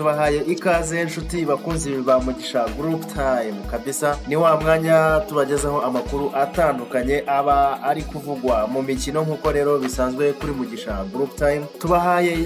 tubahaye ikaze inshuti bakunzi ba Mugisha Group Time kabisa. Ni wa mwanya tubagezaho amakuru atandukanye aba ari kuvugwa mu mikino nkuko rero bisanzwe kuri Mugisha Group Time. Tubahaye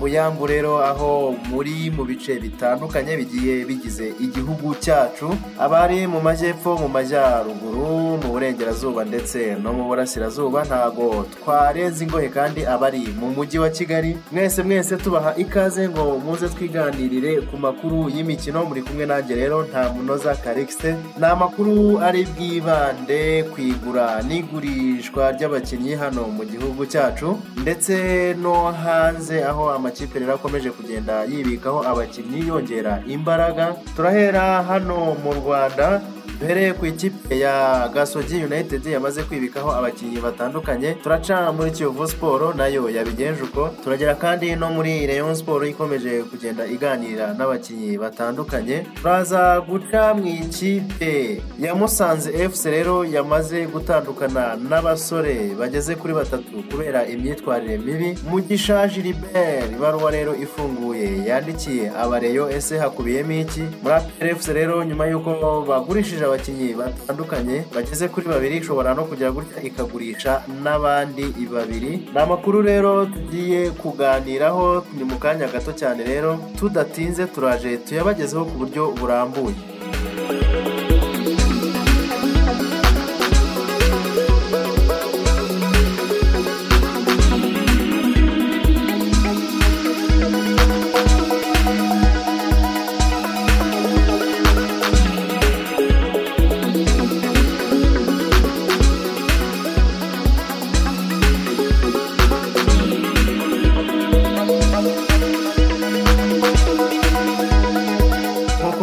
yambu rero aho muri mu bice bitandukanye bigiye bigize igihugu cyacu, abari mu majyepfo, mu majyaruguru, mu burengerazuba ndetse no mu burasirazuba. Ntago twarenze ingohe kandi abari mu mujyi wa Kigali, mwese tubaha ikaze ngo muze twiganirire ku makuru y'imikino. Muri kumwe nanjye rero nta munoza Calixte. Ni amakuru ari bwibande kwigura n'igurishwa ry'abakinnyi hano mu gihugu cyacu ndetse no hanze, aho amakipe rero akomeje kugenda yibikaho abakinnyi yongera imbaraga. Turahera hano mu Rwanda, duhereye ku ikipe ya Gasogi United yamaze kwibikaho abakinnyi batandukanye. Turaca muri Kiyovu Sport nayo yabigenje uko. Turagera kandi no muri Rayon Sport ikomeje kugenda iganira n'abakinnyi batandukanye. Turaza guca mu ikipe ya Musanze FC rero yamaze gutandukana n'abasore bageze kuri batatu kubera imyitwarire mibi. Mugisha Gilbert ibaruwa rero ifunguye yandikiye abareyo, ese hakubiyemo iki? Muri APR FC rero nyuma y'uko bagurishije abakinnyi batandukanye bageze kuri babiri, ishobora no kujya gutya ikagurisha n'abandi babiri. Ni amakuru rero tugiye kuganiraho, ni mu kanya gato cyane rero tudatinze turaje tuyabagezeho ku buryo burambuye.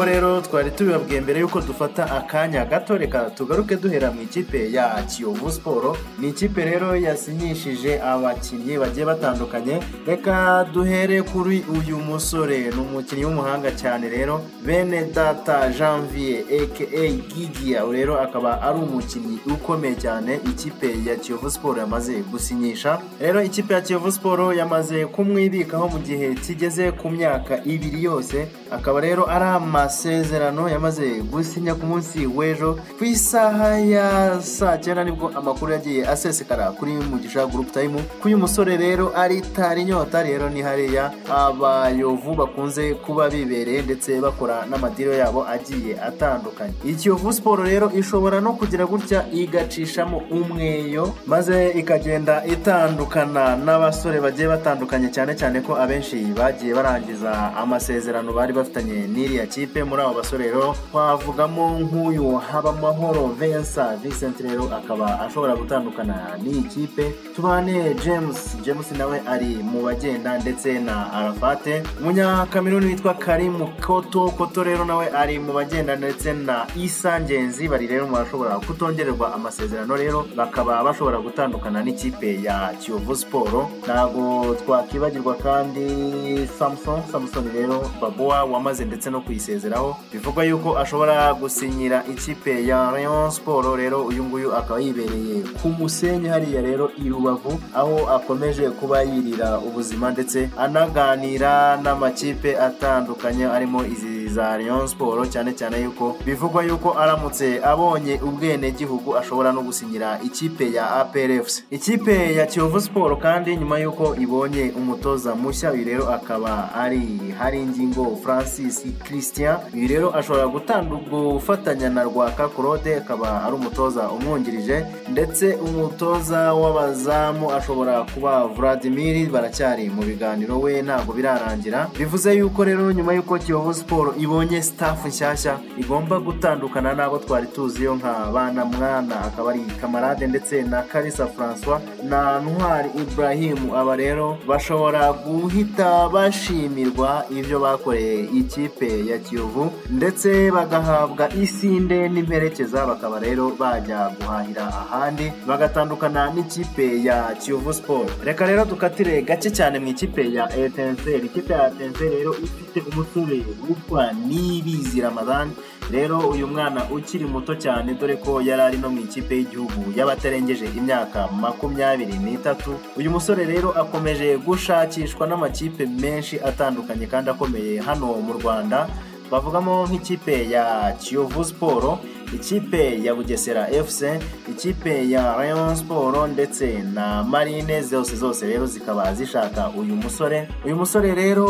Rero twari tubibabwiye mbere yuko dufata akanya gato, reka tugaruke duhera mu ikipe ya Kiyovu Sport. Ni ikipe rero yasinyishije abakinnyi bagiye batandukanye. Reka duhere kuri uyu musore, ni umukinnyi w'umuhanga cyane rero, Benedata Janvier aka Gigia. Rero akaba ari umukinnyi ukomeye cyane ikipe ya Kiyovu Sport yamaze gusinyisha. Rero ikipe ya Kiyovu Sport yamaze kumwibikaho mu gihe kigeze ku myaka 2 yose. Akaba rero ari amasezerano yamaze gusinya ku munsi w'ejo ku isaha ya saa 9 nibwo amakuru yagiye asesekara kuri Mugisha Group Time. Kuyu musore rero ari Tarinyota rero ni hariya abayovu bakunze kuba bibereye ndetse bakora n'amadiro yabo agiye atandukanye. Kiyovu Sport rero ishobora no kugira gutya igacishamo umweyo maze ikagenda itandukana n'abasore bagiye batandukanye, cyane ko abenshi bagiye barangiza amasezerano bari bafitanye n'iriya kipe. Muri abo basore rero twavugamo nk'uyu Habamahoro Vincent rero akaba ashobora gutandukana n'iyi kipe. Tubane James nawe ari mu bagenda ndetse na Arafate. Umunyakameruni witwa Karim Koto rero nawe ari mu bagenda ndetse na Isa Ngenzi. Bari rero bashobora kutongererwa amasezerano, rero bakaba bashobora gutandukana n'ikipe ya Kiyovu Sport. Ntago twakibagirwa kandi Samson rero Baboa wamaze ndetse no kuyisezeraho. Bivugwa yuko ashobora gusinyira ikipe ya Rayon Sport. Rero uyu nguyu akaba yibereye ku Musenyi hariya rero i Rubavu, aho akomeje kuba yirira ubuzima ndetse anaganira n'amakipe atandukanye arimo izi za Rayon Sport, cyane yuko bivugwa yuko aramutse abonye ubwene gihugu ashobora no gusinyira ikipe ya APR FC. Ikipe ya Kiyovu Sport kandi nyuma yuko ibonye umutoza mushya, uyu rero akaba ari Haringingo Francis Christian. Uyu rero ashobora gufatanya na Rwaka Claude, akaba ari umutoza umwungirije, ndetse umutoza w'abazamu ashobora kuba Vladimir. Baracyari mu biganiro, we ntabwo birarangira. Bivuze yuko rero nyuma yuko Kiyovu Sport ibonye staff nshyashya igomba gutandukana n'abo twari tuziyo nka Bana Mwana, akaba ari Kamarade ndetse na Kalisa François na Ntwari Ibrahim. Aba rero bashobora guhita bashimirwa ibyo bakoreye ikipe ya Kiyovu Kiyovu ndetse bagahabwa isinde n'imperekeza, bakaba rero bajya guhahira ahandi bagatandukana n'ikipe ya Kiyovu Sport. Reka rero dukatire gake cyane mu ikipe ya Etincelle. Ikipe ya Etincelle rero ifite umusore witwa Niyibizi Ramadan. Rero uyu mwana ukiri muto cyane dore ko yari ari no mu ikipe y'igihugu y'abatarengeje imyaka 23. Uyu musore rero akomeje gushakishwa n'amakipe menshi atandukanye kandi akomeye hano mu Rwanda, bavugamo nk'ikipe ya Kiyovu Sport, ikipe ya Bugesera FC, ikipe ya Rayon Sport ndetse na Marine, zose rero zikaba zishaka uyu musore. Uyu musore rero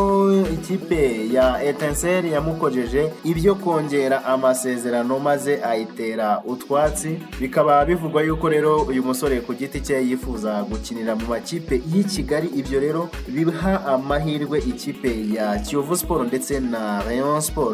ikipe ya Etincelle yamukojeje ibyo kongera amasezerano maze ayitera utwatsi, bikaba bivugwa yuko rero uyu musore ku giti cye yifuza gukinira mu makipe y'i Kigali. Ibyo rero biha amahirwe ikipe ya Kiyovu Sport ndetse na Rayon Sport.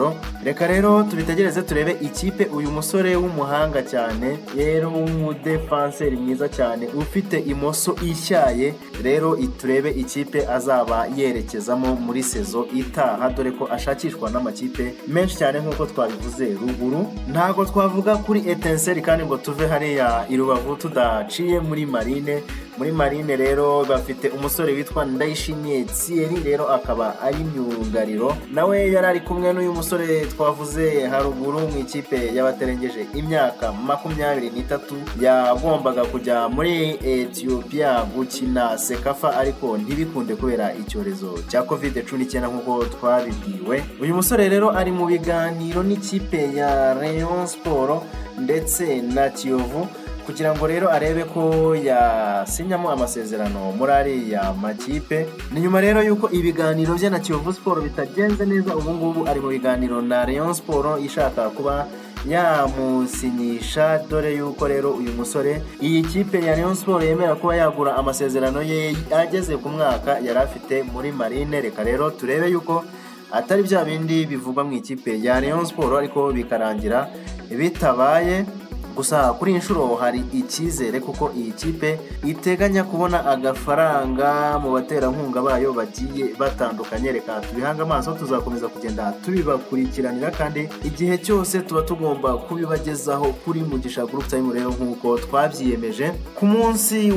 Reka rero tubitegereze turebe ikipe uyu musore w'umuhanga cyane rero w'umudefenseri mwiza cyane ufite imoso ishyaye rero turebe ikipe azaba yerekezamo muri sezo itaha, dore ko ashakishwa n'amakipe menshi cyane nk'uko twabivuze ruguru. Ntago twavuga kuri Etincelle kandi ngo tuve hariya i Rubavu tudaciye muri Marine. Muri Marine rero bafite umusore witwa Ndayishimiye Thierry, rero akaba ari myugariro, nawe yari ari kumwe n'uyu musore twavuze haruguru mu ikipe y'abatarengeje imyaka 23, yagombaga kujya muri Ethiopia gukina Sekafa ariko ntibikunde kubera icyorezo cya COVID-19 nk'uko twabibwiwe. Uyu musore rero ari mu biganiro n'ikipe ya Rayon Sport ndetse na Kiyovu kugira ngo rero arebe ko yasinyamo amasezerano muri ariya makipe. Ni nyuma rero yuko ibiganiro bye na Kiyovu Sport bitagenze neza, ubu ngubu ari mu biganiro na Rayon Sport ishaka kuba yamusinyisha, dore yuko rero uyu musore iyi kipe ya Rayon Sport yemera kuba yagura amasezerano ye ageze ku mwaka yari afite muri Marine. Reka rero turebe yuko atari bya bindi bivugwa mu ikipe ya Rayon Sport ariko bikarangira bitabaye. Gusa kuri inshuro hari icyizere kuko iyi kipe iteganya kubona agafaranga mu baterankunga bayo bagiye batandukanye. Reka tubihanga amaso, tuzakomeza kugenda tubibakurikiranira kandi igihe cyose tuba tugomba kubibagezaho kuri Mugisha Group Time rero nk'uko twabyiyemeje. Ku munsi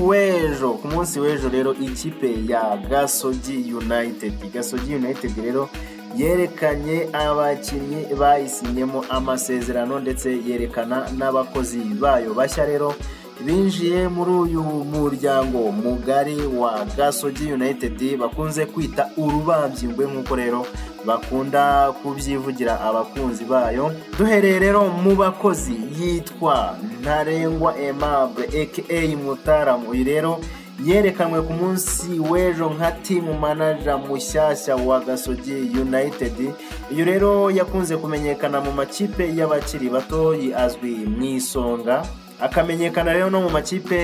w'ejo rero ikipe ya Gasogi United rero yerekanye abakinnyi bayisinyemo amasezerano ndetse yerekana n'abakozi bayo bashya rero binjiye muri uyu muryango mugari wa Gasogi United bakunze kwita urubambyingwe nk'uko rero bakunda kubyivugira abakunzi bayo. Duhereye rero mu bakozi yitwa Ntarengwa Aimable aka Mutaramu. Uyu rero yerekanwe ku munsi w'ejo nka team manager mushyashya wa Gasogi United. Uyu rero yakunze kumenyekana mu makipe y'abakiri bato, azwi mu Isonga, akamenyekana rero no mu makipe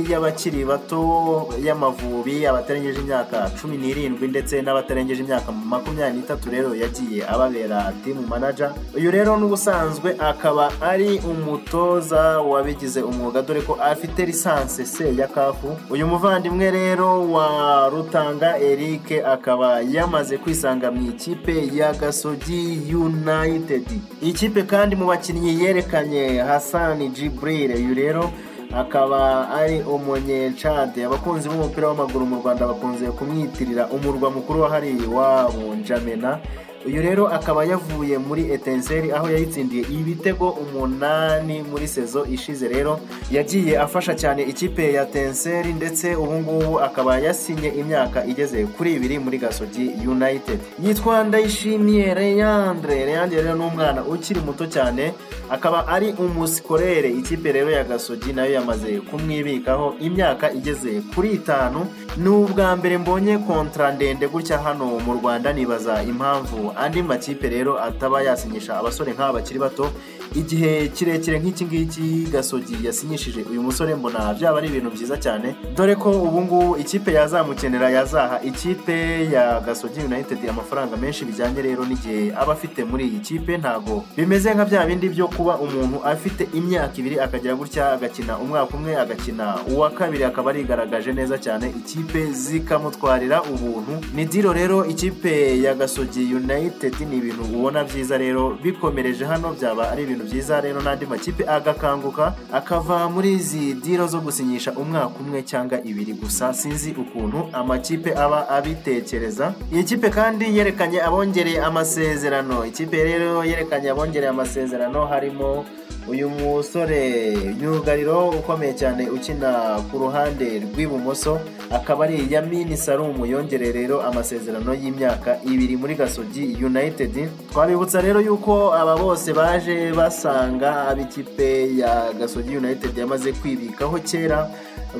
y'abakiri bato y'Amavubi, abatarengeje imyaka 17 ndetse n'abatarengeje imyaka 23 rero yagiye ababera team manager. Uyu rero n'ubusanzwe akaba ari umutoza wabigize umwuga dore ko afite lisanse C ya CAF. Uyu muvandimwe rero wa Rutanga Eric akaba yamaze kwisanga mu ikipe ya Gasogi United. Ikipe kandi mu bakinnyi yerekanye Hassan Jibril. Uyu rero akaba ari umunyechade. Abakunzi b'umupira w'amaguru mu Rwanda bakunze kumwitirira umurwa mukuru wa hariya wabo Njamena. Uyu rero akaba yavuye muri Etincelle aho yayitsindiye ibitego 8 muri sezo ishize. Rero yagiye afasha cyane ikipe ya Etincelle ndetse ubu ngubu akaba yasinye imyaka igeze kuri 2 muri Gasogi United. Yitwa Ndayishimiye Leandre rero n'umwana ukiri muto cyane, akaba ari umusikorere. Ikipe rero ya Gasogi nayo yamaze kumwibikaho imyaka igeze kuri 5. N'ubwa mbere mbonye kontra ndende gutya hano mu Rwanda, nibaza impamvu andi makipe rero ataba yasinyisha abasore nk'aba bakiri bato. igihe kirekire nk'iki ngiki Gasogi yasinyishije uyu musore mbona byaba ari ibintu byiza cyane, dore ko ubu ngubu ikipe yazamukenera yazaha ikipe ya Gasogi United amafaranga menshi bijyanye rero n'igihe aba afite muri iyi kipe. Ntago bimeze nka bya bindi byo kuba umuntu afite imyaka 2 akagira gutya agakina umwaka umwe agakina uwa kabiri akaba arigaragaje neza cyane ikipe zikamutwarira ubuntu. Ni diro rero ikipe ya Gasogi United ni ibintu ubona byiza rero bikomereje hano byaba ari ibintu byiza rero n'andi makipe agakanguka akava muri izi diro zo gusinyisha umwaka umwe cyangwa 2 gusa. Sinzi ukuntu amakipe aba abitekereza. Iyi kipe kandi yerekanye abongereye amasezerano, ikipe rero yerekanye abongereye amasezerano harimo uyu musore myugariro ukomeye cyane ukina ku ruhande rw'ibumoso akaba ari Yamin Salumu yongereye rero amasezerano y'imyaka 2 muri Gasogi United. Twabibutsa rero yuko aba bose baje basanga abikipe ya Gasogi United yamaze kwibikaho kera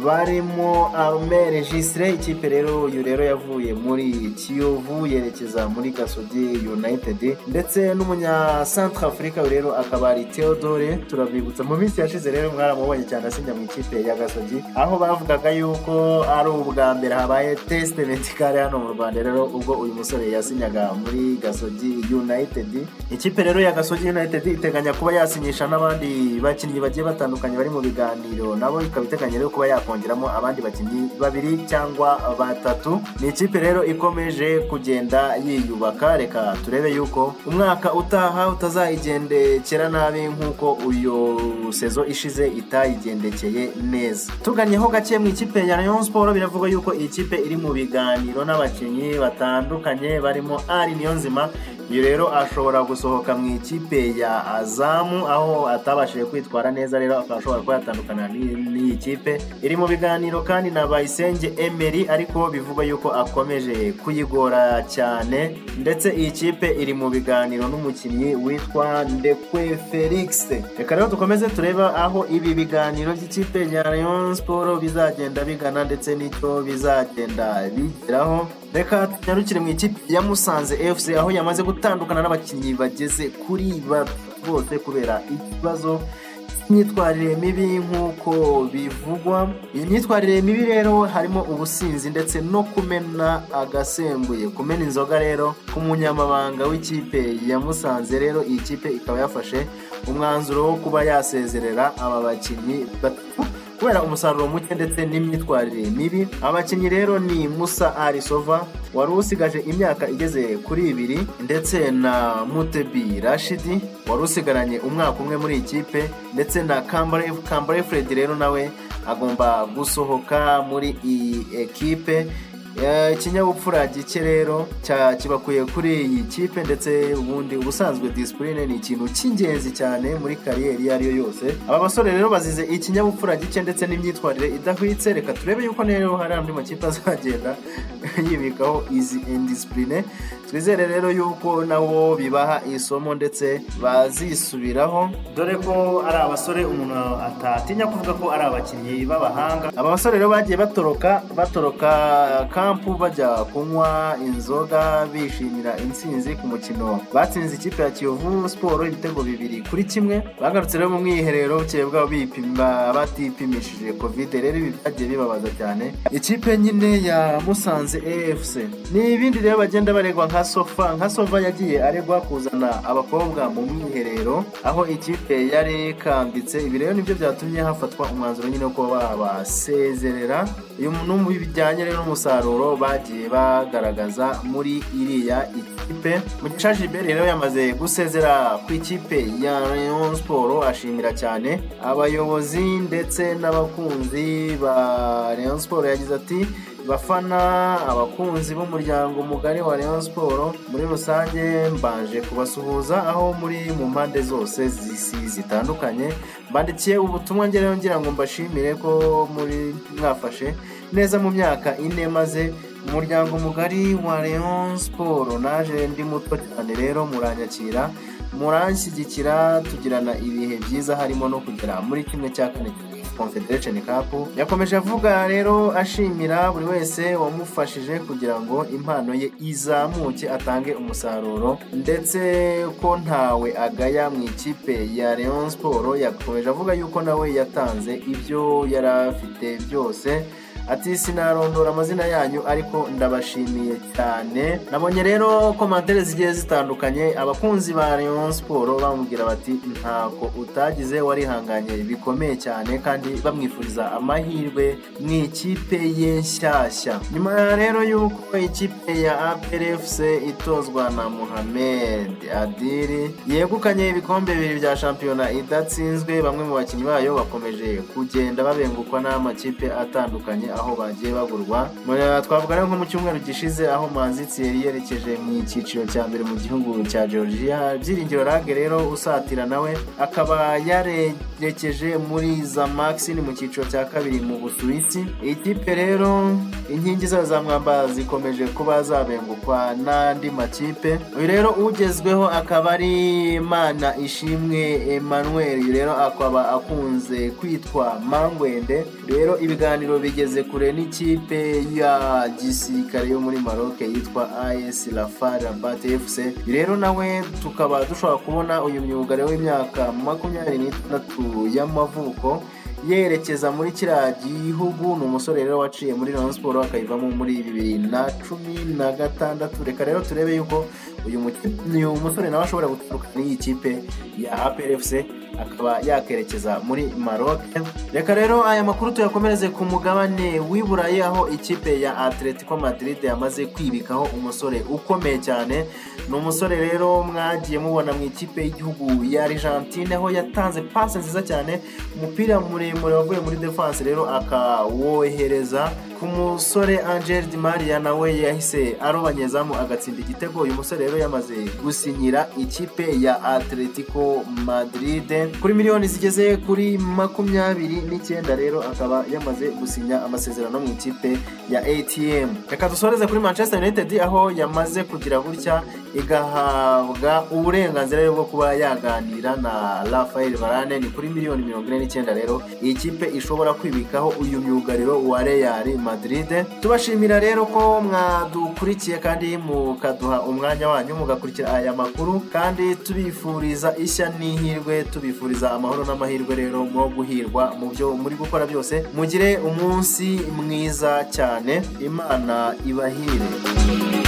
barimo Armel Gisre, ikipe rero uyu rero yavuye muri Kiyovu yerekeza muri Gasogi United, ndetse n'umunya Centrafrica rero akaba ari Theodore. Turabibutsa mu minsi yashize rero mwaramubonye cyane asinya mu ikipe ya Gasogi, aho bavugaga yuko ari ubwa mbere habaye test medical hano mu Rwanda rero ubwo uyu musore yasinyaga muri Gasogi United. Ikipe rero ya Gasogi United iteganya kuba yasinyisha n'abandi bakinnyi bagiye batandukanye bari mu biganiro, nabo ikabiteganya rero kuba kongeramo abandi bakinnyi 2 cyangwa 3. Ni ikipe rero ikomeje kugenda yiyubaka. Reka turebe yuko umwaka utaha utazayigendekera nabi nkuko uyu sezo ishize itayigendekeye neza. Tuganyeho gake mu ikipe ya Rayon Sport, biravuga yuko iyi kipe iri mu biganiro n'abakinnyi batandukanye barimo Ari Niyonzima. Iyo rero ashobora gusohoka mu ikipe ya Azamu aho atabashije kwitwara neza, rero akashobora kuba yatandukana n'iyi kipe. Iri mu biganiro kandi na Bayisenge Emery, ariko bivuga yuko akomeje kuyigora cyane, ndetse iyi kipe iri mu biganiro n'umukinnyi witwa Ndekwe Felix. Reka rero dukomeze tureba aho ibi biganiro by'ikipe ya Rayon Sport bizagenda bigana ndetse n'icyo bizagenda bigeraho. Reka tunyarukire mu ikipe ya Musanze FC aho yamaze gutandukana n'abakinnyi bageze kuri bose kubera ikibazo imyitwarire mibi nk'uko bivugwa. Iyi myitwarire mibi rero harimo ubusinzi ndetse no kumena agasembuye, kumena inzoga rero ku munyamabanga w'ikipe ya Musanze. Rero iyi kipe ikaba yafashe umwanzuro wo kuba yasezerera aba bakinnyi kubera umusaruro muke ndetse n'imyitwarire mibi. Abakinnyi rero ni Musa Arisova wari usigaje imyaka igeze kuri 2, ndetse na Mutebi Rashidi wari usigaranye umwaka umwe muri ikipe, ndetse na Kambare Fred rero nawe agomba gusohoka muri iyi ekipe. Ikinyabupfura gike rero kibakuye kuri iyi kipe, ndetse ubundi ubusanzwe discipline ni ikintu cy'ingenzi cyane muri kariyeri iyo ariyo yose. Aba basore rero bazize ikinyabupfura gike ndetse n'imyitwarire idahwitse. Reka turebe yuko rero hari andi makipe azagenda yibikaho izi indiscipline. Twizere rero yuko nabo bibaha isomo ndetse bazisubiraho, dore ko ari abasore umuntu atatinya kuvuga ko ari abakinnyi b'abahanga. Aba basore rero bagiye batoroka kampu bajya kunywa inzoga bishimira intsinzi ku mukino batsinze ikipe ya Kiyovu Sport ibitego 2-1. Bagarutse rero mu mwiherero bukeye bwabo bipima batipimishije covid, rero ibi byagiye bibabaza cyane ikipe nyine ya Musanze AFC. Ni ibindi rero bagenda baregwa nka Sofa yagiye aregwa kuzana abakobwa mu mwiherero aho ikipe yari kambitse. Ibi rero nibyo byatumye hafatwa umwanzuro nyine ko babasezerera. Uyu muntu bijyanye rero n'umusaruro bagiye bagaragaza muri iriya ikipe. Mugisha Gilbert rero yamaze gusezera ku ikipe ya Rayon Sport, ashimira cyane abayobozi ndetse n'abakunzi ba Rayon Sport. Yagize ati bafana abakunzi b'umuryango mugari wa Rayon Sport muri rusange, mbanje kubasuhuza aho muri mu mpande zose z'isi zitandukanye. Bandikiye ubutumwa ngira ngo mbashimire ko muri mwafashe neza mu myaka 4 maze umuryango mugari wa Rayon Sport. Naje ndi muto cyane rero muranyakira, muranshyigikira, tugirana ibihe byiza harimo no kugera muri 1/4 Confederation Cup. Yakomeje avuga rero ashimira buri wese wamufashije kugira ngo impano ye izamuke atange umusaruro, ndetse ko ntawe agaya mu ikipe ya Rayon Sport. Yakomeje avuga yuko nawe yatanze ibyo yari afite byose. Ati sinarondora amazina yanyu ariko ndabashimiye cyane. Nabonye rero komantere zigiye zitandukanye, abakunzi ba Rayon Sport bamubwira bati ntako utagize, warihanganye bikomeye cyane, kandi bamwifuriza amahirwe mu ikipe ye nshyashya. Nyuma rero yuko ikipe ya APR FC itozwa na Mohamed Adili yegukanye ibikombe bibiri bya shampiyona idatsinzwe, bamwe mu bakinnyi bayo bakomeje kugenda babengukwa n'amakipe atandukanye aho bagiye bagurwa. Twavuga rero nko mu cyumweru gishize aho Manzi Thierry yerekeje mu cyiciro cya mbere mu gihugu cya Georgia. Byiringiro Rage rero usatira nawe akaba yarekeje muri Zamax mu cyiciro cya kabiri mu Busuwisi. Ikipe rero inkingi zayo za mwamba zikomeje kuba zabengukwa n'andi makipe. Uyu rero ugezweho akaba ari Mana Ishimwe Emmanuel, rero akaba akunze kwitwa Mangwende. Rero ibiganiro bigeze kure n'ikipe ya gisirikare yo muri Maroc yitwa AS Rafah Rabat FC. Rero nawe tukaba dushobora kubona uyu myugariro w'imyaka 26 y'amavuko yerekeza muri kiriya gihugu. Ni umusore rero waciye muri Rayon Sport akayivamo muri 2016. Reka rero turebe yuko uyu musore nawe ashobora guturuka n'iyi kipe ya APR FC akaba yakerekeza muri Maroc. Reka rero aya makuru tuyakomereze ku mugabane w'Iburayi aho ikipe ya Atletico Madrid yamaze kwibikaho umusore ukomeye cyane. Ni umusore rero mwagiye mubona mu ikipe y'igihugu ya Argentine aho yatanze passe nziza cyane, umupira muremure wavuye muri defense rero akawohereza ku musore Angel Di Maria, nawe yahise arobanyezamu agatsinda igitego. Uyu musore rero yamaze gusinyira ikipe ya Atletico Madrid kuri miliyoni zigeze kuri 29. Rero akaba yamaze gusinya amasezerano mu ikipe ya ATM. Reka dusoreze kuri Manchester United aho yamaze kugira gutya igahabwa uburenganzira bwo kuba yaganira na Rafael Varane ni kuri miliyoni 49. Rero iyi kipe ishobora kwibikaho uyu myugariro wa Real Madrid. Tubashimira rero ko mwadukurikiye kandi mukaduha umwanya wanyu mugakurikira aya makuru, kandi tubifuriza ishya n'ihirwe, tubifuriza amahoro n'amahirwe rero mu guhirwa mu byo muri gukora byose. Mugire umunsi mwiza cyane, Imana ibahire.